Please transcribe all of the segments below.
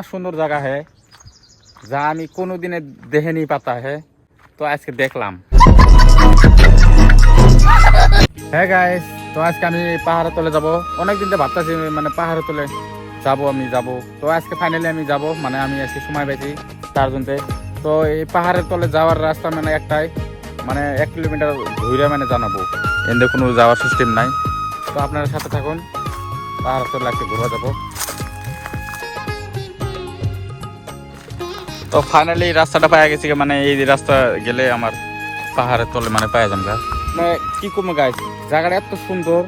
সুন্দর জায়গা है যা আমি কোনোদিনে দেখেনি পাতা है তো আজকে দেখলাম। হ্যাঁ গাইস, তো আজকে আমি পাহাড়ের তলে যাব। অনেকদিন তো ভাবতেছি মানে পাহাড়ের তলে আমি যাব। তো আজকে ফাইনালি আমি যাব, মানে আমি আজকে সময় পেয়েছি তার জন্য। তো এই পাহাড়ের তলে যাওয়ার রাস্তা মানে একটাই, মানে 1 কিলোমিটার ঘুরে মানে জানাবো, এতে কোনো যাওয়ার সিস্টেম নাই। তো আপনারা সাথে থাকুন, পাহাড়ের তলে আজকে ঘুরে যাবো। তো ফাইনালি রাস্তাটা পাওয়া গেছে, মানে এই রাস্তা গেলে আমার পাহাড়ের তলে মানে পাওয়া যাবে। মানে কি কমে গাইছে, জায়গাটা এত সুন্দর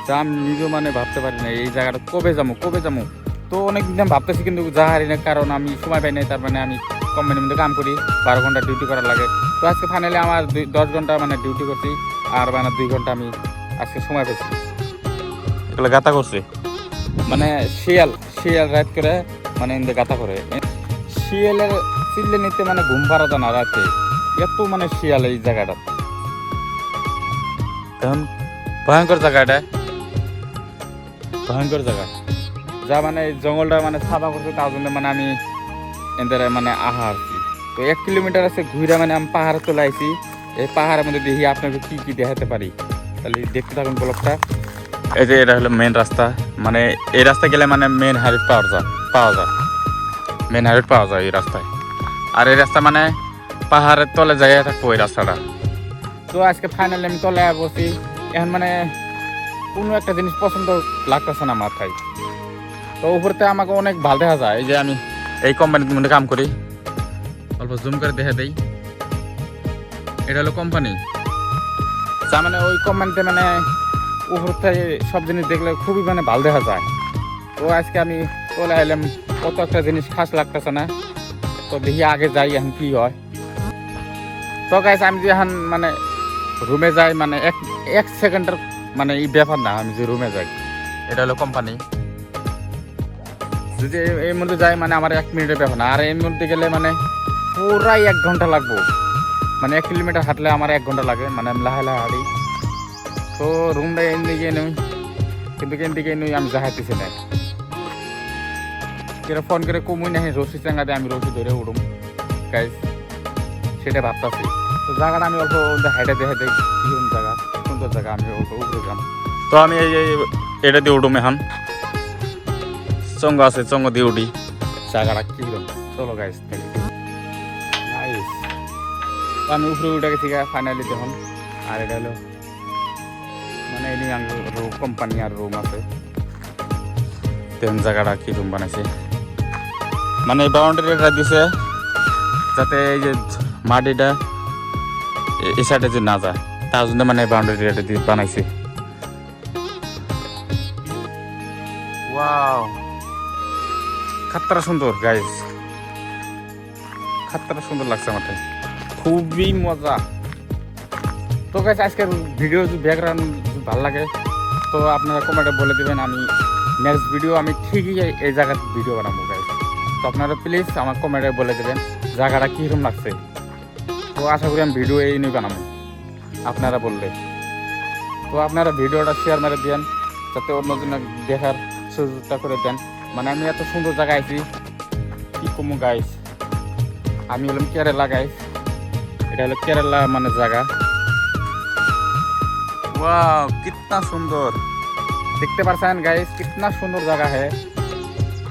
যা আমি নিজেও মানে ভাবতে পারি না এই জায়গাটা কবে যাবো। তো অনেকদিন আমি ভাবতেছি কিন্তু যাহারি না, কারণ আমি সময় পাই নাই। তার মানে আমি কোম্পানির মধ্যে কাম করি, 12 ঘন্টা ডিউটি করা লাগে। তো আজকে ফাইনালি আমার 10 ঘন্টা মানে ডিউটি করছি, আর মানে 2 ঘন্টা আমি আজকে সময় পেয়েছি। এগুলো গাতা করছে মানে শিয়াল রাত করে মানে এমনি গাতা করে। শিয়ালের চিল্লে নিতে মানে ঘুম পাড়া যায় না রাতে, এত মানে শিয়াল এই জায়গাটা। তখন ভয়ঙ্কর জায়গা যা মানে জঙ্গলটা মানে সাফা করছে, তার জন্য মানে আমি এদের মানে আসছি। তো 1 কিলোমিটার আছে ঘুরে মানে আমি পাহাড়ে চলে আসি। এই পাহাড়ের মধ্যে দেখি আপনাকে কি দেখাতে পারি, তাহলে দেখতে থাকুন ব্লগটা। এই যে এটা হলো মেন রাস্তা, মানে এই রাস্তা গেলে মানে মেন হাইওয়ে পাওয়া যায় এই রাস্তায়। আর এই রাস্তা মানে পাহাড়ের তলে যাইয়া থাকবো এই রাস্তাটা। তো আজকে ফাইনালি আমি তলে বসি। এখন মানে কোনো একটা জিনিস পছন্দ লাগতেছে না মাথায়। তো উপরতে আমাকে অনেক ভালো দেখা যায়। এই যে আমি এই কোম্পানির মধ্যে কাম করি, অল্প জুম করে দেখা দেই। এটা হলো কোম্পানি, যা মানে ওই কোম্পানিতে মানে উপরতে সব জিনিস দেখলে খুবই মানে ভালো দেখা যায়। তো আজকে আমি চলে এলাম, কত একটা জিনিস খাস লাগতেছে না। তো দেখি আগে যাই এখন কি হয়। তো গাইস আমি যে এখন মানে রুমে যাই, মানে এক সেকেন্ডের মানে এই ব্যাপার না, আমি যে রুমে যাই। এটা হলো কোম্পানি, যদি এই মধ্যে যাই মানে আমার 1 মিনিটের ব্যাপার না। আর এর মধ্যে গেলে মানে পুরাই 1 ঘন্টা লাগবো, মানে 1 কিলোমিটার হাঁটলে আমার 1 ঘন্টা লাগে, মানে আমি লাহে হাঁটি। তো রুমটা এদিকে নই, কিন্তু এদিকে নই আমি যাহাইতেছি না। কেরা ফোন করে কমুই না রশি চাঙ্গাতে আমি রশি ধরে উঠুম গাইস, সেটা ভাবতেছি। তো জায়গাটা আমি অল্প হাইটে দেখে দেই কিরকম জায়গা, সুন্দর জায়গা, আমি অল্প উপরে যাম। তো আমি এই এটা দিয়ে উঠুম এখন, চঙ্গ আছে চঙ্গ দিয়ে উঠি, জায়গাটা কিরকম চলো গাইস নাইস। তো আমি উপরে উঠে গেছি ফাইনালি দেখুন। আর এটা হলো মানে এই কোম্পানি আর রুম আছে, তেমন জায়গাটা কি রুম বানাইছে, মানে এই বাউন্ডারিটা দিছে যাতে এই যে মাটিটা এই সাইডে যে না যায়, তার জন্য মানে বাউন্ডারিটা দিয়ে বানাইছে। ওয়াও, খাতরা সুন্দর গাইস, খাতরা সুন্দর লাগছে আমার, খুবই মজা। তো গাইস আজকের ভিডিও ব্যাকগ্রাউন্ড ভালো লাগে তো আপনারা কমেন্টে বলে দেবেন, আমি নেক্সট ভিডিও আমি ঠিকই এই জায়গার ভিডিও বানাবো গাইস। তো আপনারা প্লিজ আমার কমেন্টে বলে দেবেন জায়গাটা কীরকম লাগছে। তো আশা করি আমি ভিডিও এই নিয়ে বানাবো আপনারা বললে। তো আপনারা ভিডিওটা শেয়ার মেরে দেন, যাতে অন্যজন দেখার সুযোগটা করে দেন। মানে আমি এত সুন্দর জায়গায় আছি কি কমু গাইস। আমি হলাম কেরালা গাইস, এটা হলো কেরালা মানে জায়গা। वाह कितना सुंदर देखते पारছেন गाइस, कितना सुंदर जगह है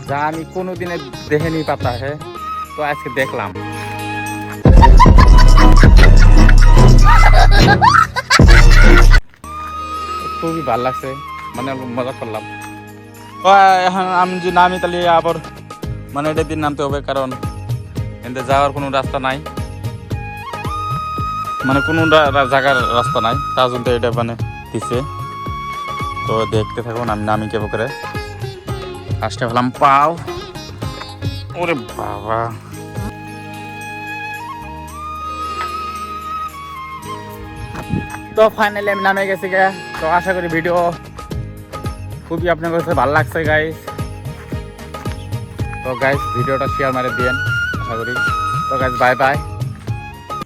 যা আমি কোনোদিনে দেখে নি পাতা है। তো আজকে দেখলাম, খুবই ভালো লাগছে, মানে মজা করলাম। তো এখন আমি যে নামি তাহলে আবার মানে এটা দিন নামতে হবে, কারণ এতে যাওয়ার কোনো রাস্তা নাই, মানে কোনো জায়গার রাস্তা নাই, তার জন্য এটা মানে দিছে। তো দেখতে থাকুন আমি নামি কেবো করে ফার্স্টে হলাম পাও, ওরে বাবা। তো ফাইনালি আমি নামে গেছি গে। তো আশা করি ভিডিও খুবই আপনার কাছে ভালো লাগছে গাইস। তো গাইস ভিডিওটা শেয়ার মারে দিয়েন আশা করি। তো গাইস বাই বাই।